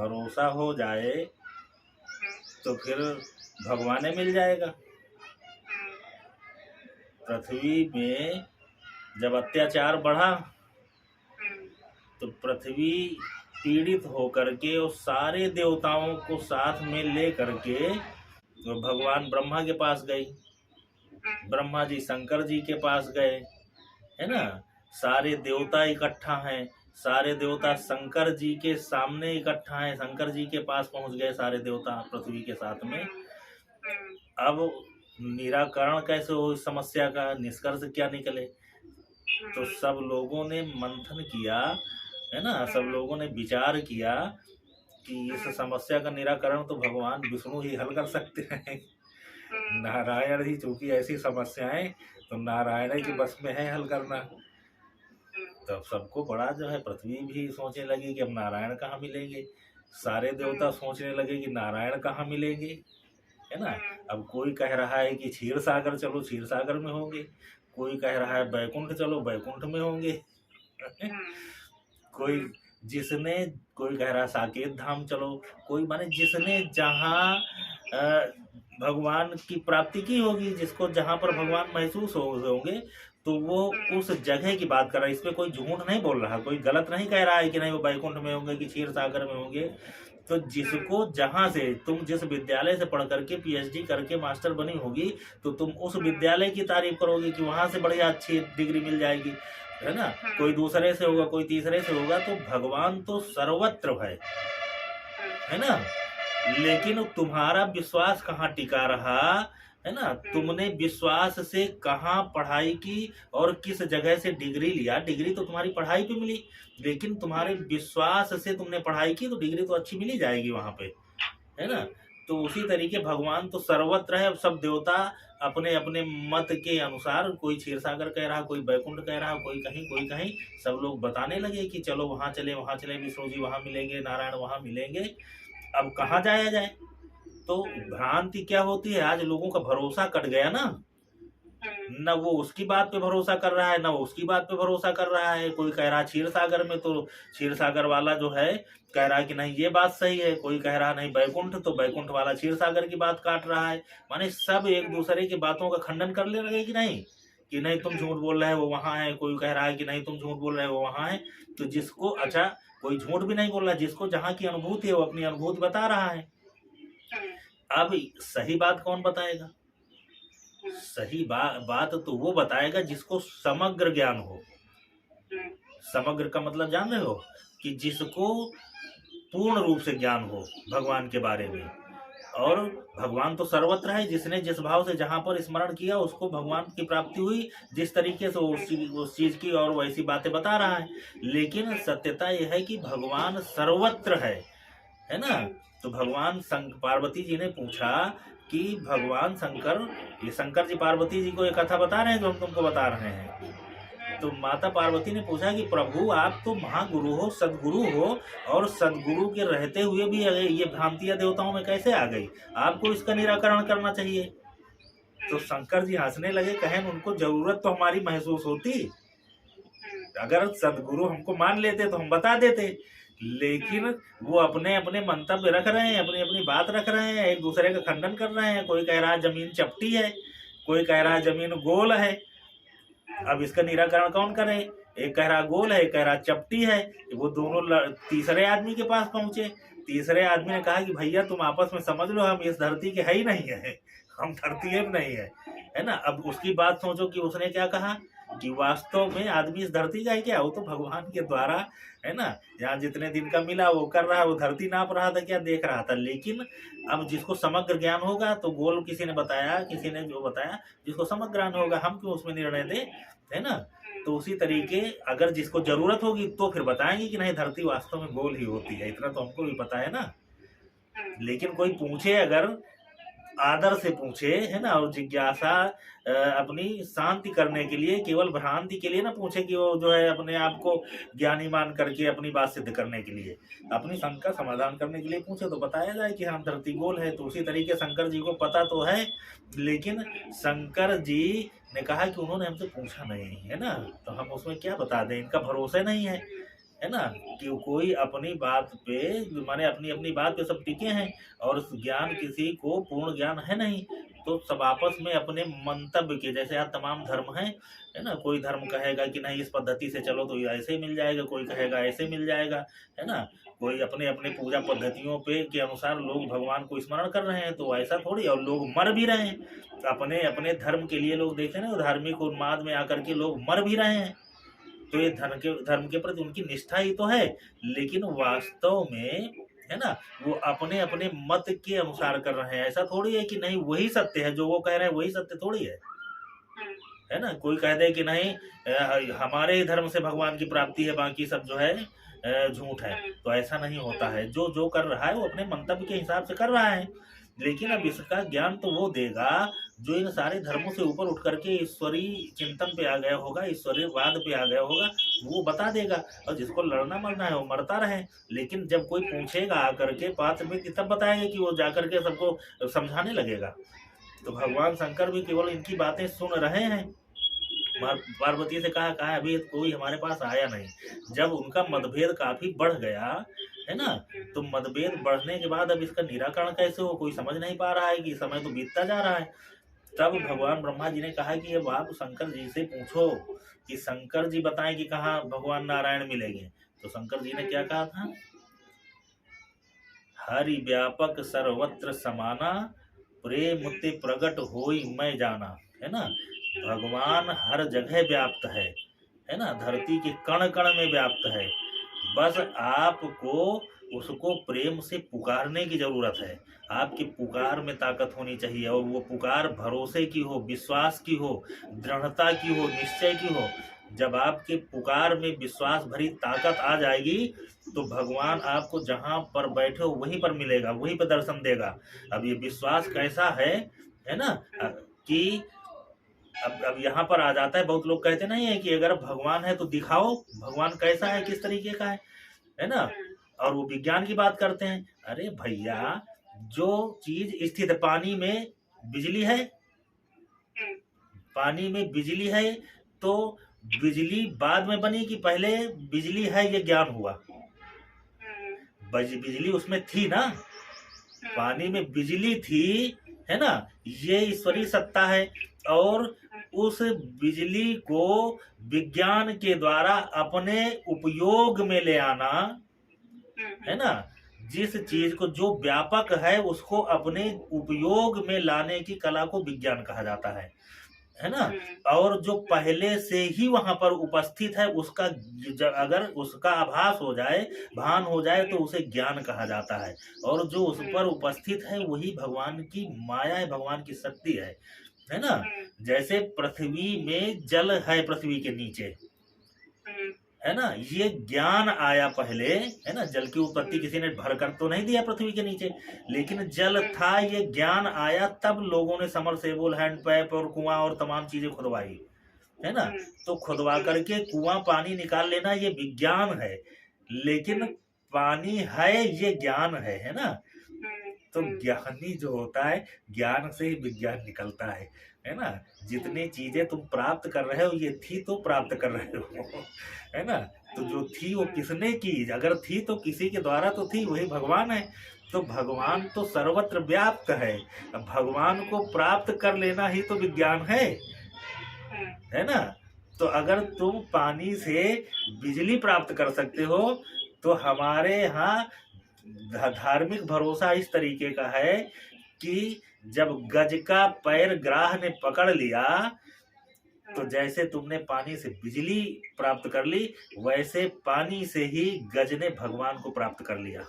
भरोसा हो जाए तो फिर भगवान मिल जाएगा। पृथ्वी में जब अत्याचार बढ़ा तो पृथ्वी पीड़ित होकर के और सारे देवताओं को साथ में ले करके तो भगवान ब्रह्मा के पास गई। ब्रह्मा जी शंकर जी के पास गए, है ना। सारे देवता इकट्ठा हैं, सारे देवता शंकर जी के सामने इकट्ठा हैं, शंकर जी के पास पहुंच गए सारे देवता पृथ्वी के साथ में। अब निराकरण कैसे हो इस समस्या का, निष्कर्ष क्या निकले? तो सब लोगों ने मंथन किया, है ना, सब लोगों ने विचार किया कि इस समस्या का निराकरण तो भगवान विष्णु ही हल कर सकते हैं। नारायण ही, चूंकि ऐसी समस्याएं तो नारायण ही के बस में है हल करना। तब सबको बड़ा जो है, पृथ्वी भी सोचने लगी कि अब नारायण कहाँ मिलेंगे, सारे देवता सोचने लगे कि नारायण कहाँ मिलेंगे, है ना। अब कोई कह रहा है कि क्षीर सागर चलो, क्षीर सागर में होंगे, कोई कह रहा है बैकुंठ चलो, बैकुंठ में होंगे। कोई कह रहा है साकेत धाम चलो, कोई माने जिसने जहाँ भगवान की प्राप्ति की होगी, जिसको जहाँ पर भगवान महसूस होंगे तो वो उस जगह की बात कर रहा है। इसमें कोई झूठ नहीं बोल रहा, कोई गलत नहीं कह रहा है कि नहीं वो बैकुंठ में होंगे कि क्षीर सागर में होंगे। तो जिसको जहाँ से, तुम जिस विद्यालय से पढ़ करके पीएचडी करके मास्टर बनी होगी तो तुम उस विद्यालय की तारीफ करोगे कि वहां से बढ़िया अच्छी डिग्री मिल जाएगी, है ना। कोई दूसरे से होगा, कोई तीसरे से होगा। तो भगवान तो सर्वत्र है ना, लेकिन तुम्हारा विश्वास कहाँ टिका रहा, है ना। तुमने विश्वास से कहाँ पढ़ाई की और किस जगह से डिग्री लिया। डिग्री तो तुम्हारी पढ़ाई पे मिली, लेकिन तुम्हारे विश्वास से तुमने पढ़ाई की तो डिग्री तो अच्छी मिली जाएगी वहां पे, है ना। तो उसी तरीके भगवान तो सर्वत्र है। अब सब देवता अपने अपने मत के अनुसार, कोई क्षीरसागर कह रहा, कोई बैकुंठ कह रहा, कोई कहीं, सब लोग बताने लगे कि चलो वहां चले, विष्णु जी वहां मिलेंगे, नारायण वहां मिलेंगे। अब कहाँ जाया जाए? तो भ्रांति क्या होती है, आज लोगों का भरोसा कट गया ना। न वो उसकी बात पे भरोसा कर रहा है, न वो उसकी बात पे भरोसा कर रहा है। कोई कह रहा क्षीर सागर में, तो क्षीर सागर वाला जो है कह रहा है कि नहीं ये बात सही है। कोई कह रहा नहीं बैकुंठ, तो बैकुंठ वाला क्षीर सागर की बात काट रहा है। माने सब एक दूसरे की बातों का खंडन कर ले लगे कि नहीं तुम झूठ बोल रहे हो वो वहां है। कोई कह रहा है कि नहीं तुम झूठ बोल रहे हो वो वहां है। तो जिसको, अच्छा कोई झूठ भी नहीं बोल रहा, जिसको जहाँ की अनुभूति है वो अपनी अनुभूति बता रहा है। अब सही बात कौन बताएगा? सही बात तो वो बताएगा जिसको समग्र ज्ञान हो। समग्र का मतलब जान रहे हो कि जिसको पूर्ण रूप से ज्ञान हो भगवान के बारे में। और भगवान तो सर्वत्र है, जिसने जिस भाव से जहां पर स्मरण किया उसको भगवान की प्राप्ति हुई। जिस तरीके से उस चीज की और वैसी बातें बता रहा है। लेकिन सत्यता यह है कि भगवान सर्वत्र है ना। तो भगवान पार्वती जी ने पूछा कि भगवान शंकर, ये शंकर जी पार्वती जी को एक कथा बता रहे हैं जो हम तुमको बता रहे हैं। तो माता पार्वती ने पूछा कि प्रभु आप तो महागुरु हो, सदगुरु हो, और सदगुरु के रहते हुए भी ये भ्रांतियां देवताओं में कैसे आ गई? आपको इसका निराकरण करना चाहिए। तो शंकर जी हंसने लगे, कहें उनको जरूरत तो हमारी महसूस होती, अगर सदगुरु हमको मान लेते तो हम बता देते। लेकिन वो अपने अपने मंतव्य रख रहे हैं, अपनी अपनी बात रख रहे हैं, एक दूसरे का खंडन कर रहे हैं। कोई कह रहा है जमीन चपटी है, कोई कह रहा है जमीन गोल है। अब इसका निराकरण कौन करे? एक कह रहा गोल है, एक कह रहा चपटी है। वो दोनों तीसरे आदमी के पास पहुंचे। तीसरे आदमी ने कहा कि भैया तुम आपस में समझ लो, हम इस धरती के है ही नहीं है, हम धरती अब नहीं है ना। अब उसकी बात सोचो कि उसने क्या कहा कि वास्तव में आदमी इस धरती का है क्या? वो तो भगवान के द्वारा, है ना, यहाँ जितने दिन का मिला वो कर रहा है, वो धरती नाप रहा था क्या, देख रहा था। लेकिन अब जिसको समग्र ज्ञान होगा तो गोल किसी ने बताया, किसी ने जो बताया, जिसको समग्र ज्ञान होगा हम क्यों उसमें निर्णय दे, है ना। तो उसी तरीके अगर जिसको जरूरत होगी तो फिर बताएंगे कि नहीं धरती वास्तव में गोल ही होती है, इतना तो हमको भी पता है ना। लेकिन कोई पूछे, अगर आदर से पूछे, है ना, और जिज्ञासा अपनी शांति करने के लिए, केवल भ्रांति के लिए ना पूछे कि वो जो है अपने आप को ज्ञानी मान करके अपनी बात सिद्ध करने के लिए, अपनी शंका समाधान करने के लिए पूछे तो बताया जाए कि हाँ धरती गोल है। तो उसी तरीके शंकर जी को पता तो है, लेकिन शंकर जी ने कहा कि उन्होंने हमसे पूछा नहीं, है ना, तो हम उसमें क्या बता दें, इनका भरोसा नहीं है। है ना, कि कोई अपनी बात पे माने अपनी अपनी बात पे सब टिके हैं, और उस ज्ञान किसी को पूर्ण ज्ञान है नहीं। तो सब आपस में अपने मंतव्य के, जैसे आज तमाम धर्म हैं, है ना, कोई धर्म कहेगा कि नहीं इस पद्धति से चलो तो ये ऐसे ही मिल जाएगा, कोई कहेगा ऐसे मिल जाएगा, है ना, कोई अपने अपने पूजा पद्धतियों पे के अनुसार लोग भगवान को स्मरण कर रहे हैं, तो ऐसा थोड़ी, और लोग मर भी रहे हैं अपने अपने धर्म के लिए। लोग देखे ना, धार्मिक उन्माद में आकर के लोग मर भी रहे हैं, तो ये धर्म के प्रति उनकी निष्ठा ही तो है, लेकिन वास्तव में, है ना, वो अपने अपने मत के अनुसार कर रहे हैं। ऐसा थोड़ी है कि नहीं वही सत्य है, जो वो कह रहे हैं वही सत्य थोड़ी है ना। कोई कह दे कि नहीं हमारे ही धर्म से भगवान की प्राप्ति है, बाकी सब जो है झूठ है, तो ऐसा नहीं होता है। जो जो कर रहा है वो अपने मंतव्य के हिसाब से कर रहा है, लेकिन अब इसका ज्ञान तो वो देगा जो इन सारे धर्मों से ऊपर उठ करके ईश्वरीय चिंतन पे आ गया होगा, ईश्वरीयवाद पे आ गया होगा, वो बता देगा। और जिसको लड़ना मरना है वो मरता रहे, लेकिन जब कोई पूछेगा आकर के पात्र में, तब बताएंगे कि वो जाकर के सबको समझाने लगेगा। तो भगवान शंकर भी केवल इनकी बातें सुन रहे हैं। पार्वती से कहा अभी कोई हमारे पास आया नहीं। जब उनका मतभेद काफी बढ़ गया, है ना, तो मतभेद बढ़ने के बाद अब इसका निराकरण कैसे हो, कोई समझ नहीं पा रहा है कि समय तो बीतता जा रहा है। तब भगवान ब्रह्मा जी ने कहा कि अब आप शंकर जी से पूछो कि शंकर जी बताएं कि कहाँ भगवान नारायण मिलेंगे। तो शंकर जी ने क्या कहा था, हरि व्यापक सर्वत्र समाना, प्रेम ते प्रगट होई मैं जाना। है ना, भगवान हर जगह व्याप्त है ना, धरती के कण कण में व्याप्त है। बस आपको उसको प्रेम से पुकारने की जरूरत है। आपकी पुकार में ताकत होनी चाहिए, और वो पुकार भरोसे की हो, विश्वास की हो, दृढ़ता की हो, निश्चय की हो। जब आपके पुकार में विश्वास भरी ताकत आ जाएगी, तो भगवान आपको जहां पर बैठे हो वहीं पर मिलेगा, वहीं पर दर्शन देगा। अब ये विश्वास कैसा है ना, कि अब यहाँ पर आ जाता है। बहुत लोग कहते नहीं है कि अगर भगवान है तो दिखाओ भगवान कैसा है, किस तरीके का है ना, और वो विज्ञान की बात करते हैं। अरे भैया, जो चीज स्थित, पानी में बिजली है, पानी में बिजली है, तो बिजली बाद में बनी कि पहले बिजली है, ये ज्ञान हुआ। बिजली उसमें थी ना, पानी में बिजली थी, है ना, ये ईश्वरीय सत्ता है। और उस बिजली को विज्ञान के द्वारा अपने उपयोग में ले आना, है ना, जिस चीज को जो व्यापक है उसको अपने उपयोग में लाने की कला को विज्ञान कहा जाता है ना। और जो पहले से ही वहां पर उपस्थित है, उसका अगर उसका आभास हो जाए, भान हो जाए, तो उसे ज्ञान कहा जाता है। और जो उस पर उपस्थित है वही भगवान की माया है, भगवान की शक्ति है ना। जैसे पृथ्वी में जल है, पृथ्वी के नीचे, है ना, ये ज्ञान आया पहले, है ना। जल की उत्पत्ति किसी ने भरकर तो नहीं दिया पृथ्वी के नीचे, लेकिन जल था, ये ज्ञान आया, तब लोगों ने समरसेबुल, हैंडपैप और कुआं और तमाम चीजें खुदवाई, है ना। तो खुदवा करके कुआं पानी निकाल लेना ये विज्ञान है, लेकिन पानी है ये ज्ञान है ना। तो ज्ञानी जो होता है, ज्ञान से ही विज्ञान निकलता है ना। जितनी चीजें तुम प्राप्त कर रहे हो, ये थी तो प्राप्त कर रहे हो, है ना। तो जो थी वो किसने की, अगर थी तो किसी के द्वारा तो थी, वही भगवान है। तो भगवान तो सर्वत्र व्याप्त है। अब भगवान को प्राप्त कर लेना ही तो विज्ञान है ना। तो अगर तुम पानी से बिजली प्राप्त कर सकते हो, तो हमारे यहाँ धार्मिक भरोसा इस तरीके का है कि जब गज का पैर ग्राह ने पकड़ लिया, तो जैसे तुमने पानी से बिजली प्राप्त कर ली, वैसे पानी से ही गज ने भगवान को प्राप्त कर लिया।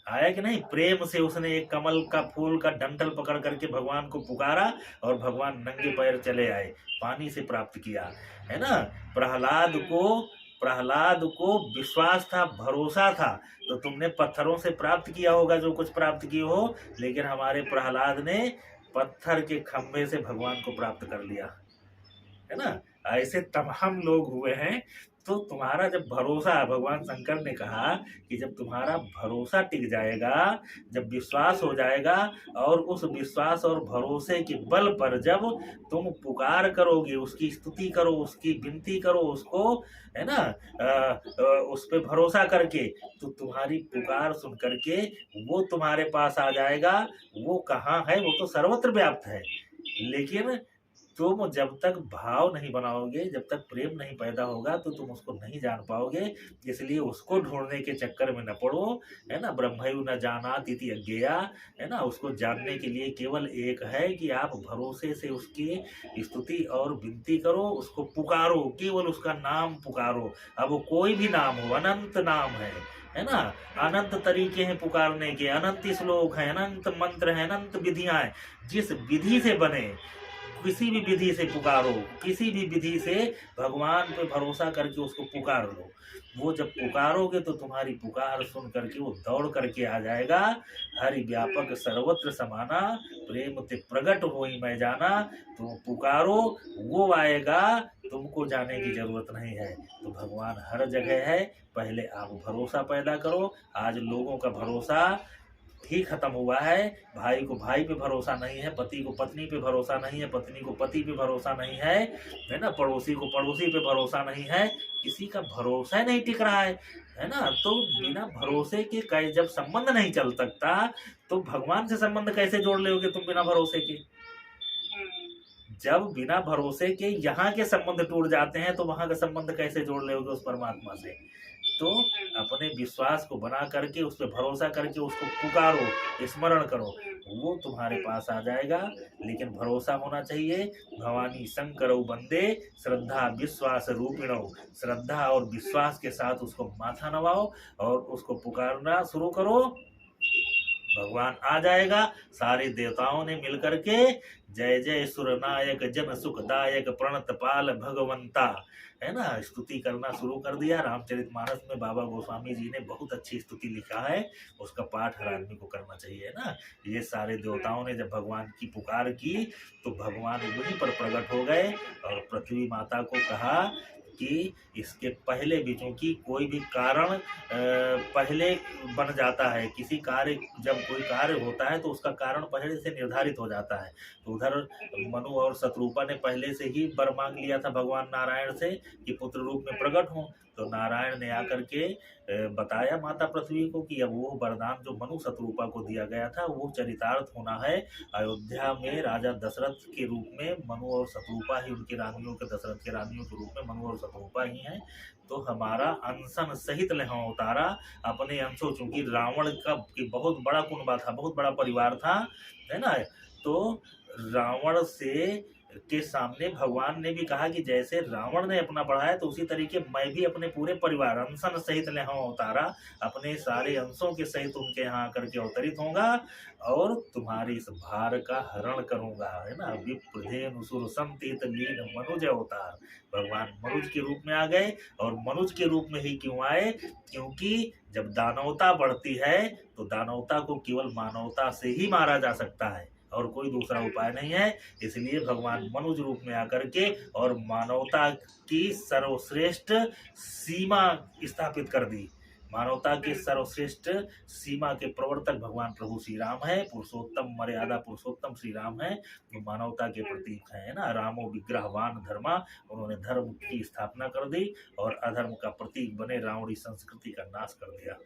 आया कि नहीं। प्रेम से उसने एक कमल का फूल का डंठल पकड़ करके भगवान को पुकारा, और भगवान नंगे पैर चले आए, पानी से प्राप्त किया, है ना। प्रहलाद को विश्वास था, भरोसा था, तो तुमने पत्थरों से प्राप्त किया होगा जो कुछ प्राप्त किए हो, लेकिन हमारे प्रहलाद ने पत्थर के खंभे से भगवान को प्राप्त कर लिया, है ना। ऐसे तमाम लोग हुए हैं तो तुम्हारा जब भरोसा, भगवान शंकर ने कहा कि जब तुम्हारा भरोसा टिक जाएगा, जब विश्वास हो जाएगा, और उस विश्वास और भरोसे के बल पर जब तुम पुकार करोगे, उसकी स्तुति करो, उसकी विनती करो, उसको, है ना, उस पे भरोसा करके, तो तुम्हारी पुकार सुन करके वो तुम्हारे पास आ जाएगा। वो कहाँ है? वो तो सर्वत्र व्याप्त है। लेकिन तुम जब तक भाव नहीं बनाओगे, जब तक प्रेम नहीं पैदा होगा, तो तुम उसको नहीं जान पाओगे। इसलिए उसको ढूंढने के चक्कर में न पड़ो, है ना। ब्रह्मयु न जानाति इति अज्ञेया, है ना। उसको जानने के लिए केवल एक है कि आप भरोसे से उसकी स्तुति और विनती करो, उसको पुकारो, केवल उसका नाम पुकारो। अब वो कोई भी नाम हो, अनंत नाम है ना। अनंत तरीके हैं पुकारने के, अनंत श्लोक हैं, अनंत मंत्र हैं, अनंत विधियां हैं। जिस विधि से बने, किसी भी विधि से पुकारो, किसी भी विधि से भगवान पे भरोसा करके उसको पुकार लो। वो जब पुकारोगे तो तुम्हारी पुकार सुन करके वो दौड़ करके आ जाएगा। हरि व्यापक सर्वत्र समाना, प्रेम ते प्रगट होई मैं जाना। तुम पुकारो, वो आएगा, तुमको जाने की जरूरत नहीं है। तो भगवान हर जगह है। पहले आप भरोसा पैदा करो। आज लोगों का भरोसा ही खत्म हुआ है। भाई को भाई पे भरोसा नहीं है, पति को पत्नी पे भरोसा नहीं है, पत्नी को पति पे भरोसा नहीं है ना। पड़ोसी को पड़ोसी पे भरोसा नहीं है। किसी का भरोसा नहीं टिक रहा है ना। तो बिना भरोसे के जब संबंध नहीं चल सकता, तो भगवान से संबंध कैसे जोड़ लोगे तुम बिना भरोसे के? जब बिना भरोसे के यहाँ के संबंध टूट जाते हैं, तो वहां का संबंध कैसे जोड़ लोगे उस परमात्मा से? तो अपने विश्वास को बना करके, उस पर भरोसा करके उसको पुकारो, स्मरण करो, वो तुम्हारे पास आ जाएगा। लेकिन भरोसा होना चाहिए। भवानी शंकरौ बंदे श्रद्धा विश्वास रूपिणौ। श्रद्धा और विश्वास के साथ उसको माथा नवाओ और उसको पुकारना शुरू करो। भगवान आ जाएगा। सारे देवताओं ने मिलकर के जय जय सुरनायक जन सुखदायक प्रणत पाल भगवंता, है ना, स्तुति करना शुरू कर दिया। रामचरितमानस में बाबा गोस्वामी जी ने बहुत अच्छी स्तुति लिखा है, उसका पाठ हर आदमी को करना चाहिए ना। ये सारे देवताओं ने जब भगवान की पुकार की, तो भगवान वहीं पर प्रकट हो गए और पृथ्वी माता को कहा कि इसके पहले भी, चूंकि कोई भी कारण पहले बन जाता है, किसी कार्य, जब कोई कार्य होता है तो उसका कारण पहले से निर्धारित हो जाता है। तो उधर मनु और शत्रुपा ने पहले से ही वर मांग लिया था भगवान नारायण से कि पुत्र रूप में प्रकट हो। तो नारायण ने आकर के बताया माता पृथ्वी को कि अब वो वरदान जो मनु शत्रुपा को दिया गया था वो चरितार्थ होना है। अयोध्या में राजा दशरथ के रूप में मनु और शत्रुपा ही उनके रानियों के, दशरथ के रानियों के रूप में मनु और शत्रुपा ही हैं। तो हमारा अनशन सहित लहौ उतारा अपने अंशों, चूंकि रावण का बहुत बड़ा कुनबा था, बहुत बड़ा परिवार था, है ना। तो रावण से के सामने भगवान ने भी कहा कि जैसे रावण ने अपना बढ़ाया, तो उसी तरीके मैं भी अपने पूरे परिवार अनशन सहित लहौ उतारा, अपने सारे अंशों के सहित उनके यहाँ करके अवतरित होगा और तुम्हारी इस भार का हरण करूंगा, है ना। विप्रधेनु सुर संतीत लीन मनुज अवतार। भगवान मनुज के रूप में आ गए। और मनुज के रूप में ही क्यों आए? क्योंकि जब दानवता बढ़ती है, तो दानवता को केवल मानवता से ही मारा जा सकता है और कोई दूसरा उपाय नहीं है। इसलिए भगवान मनुज रूप में आकर के और मानवता की सर्वश्रेष्ठ सीमा स्थापित कर दी। मानवता के सर्वश्रेष्ठ सीमा के प्रवर्तक भगवान प्रभु श्री राम है। पुरुषोत्तम, मर्यादा पुरुषोत्तम श्री राम है, जो मानवता के प्रतीक है ना। रामो विग्रहवान धर्मा, उन्होंने धर्म की स्थापना कर दी और अधर्म का प्रतीक बने रावणी संस्कृति का नाश कर दिया।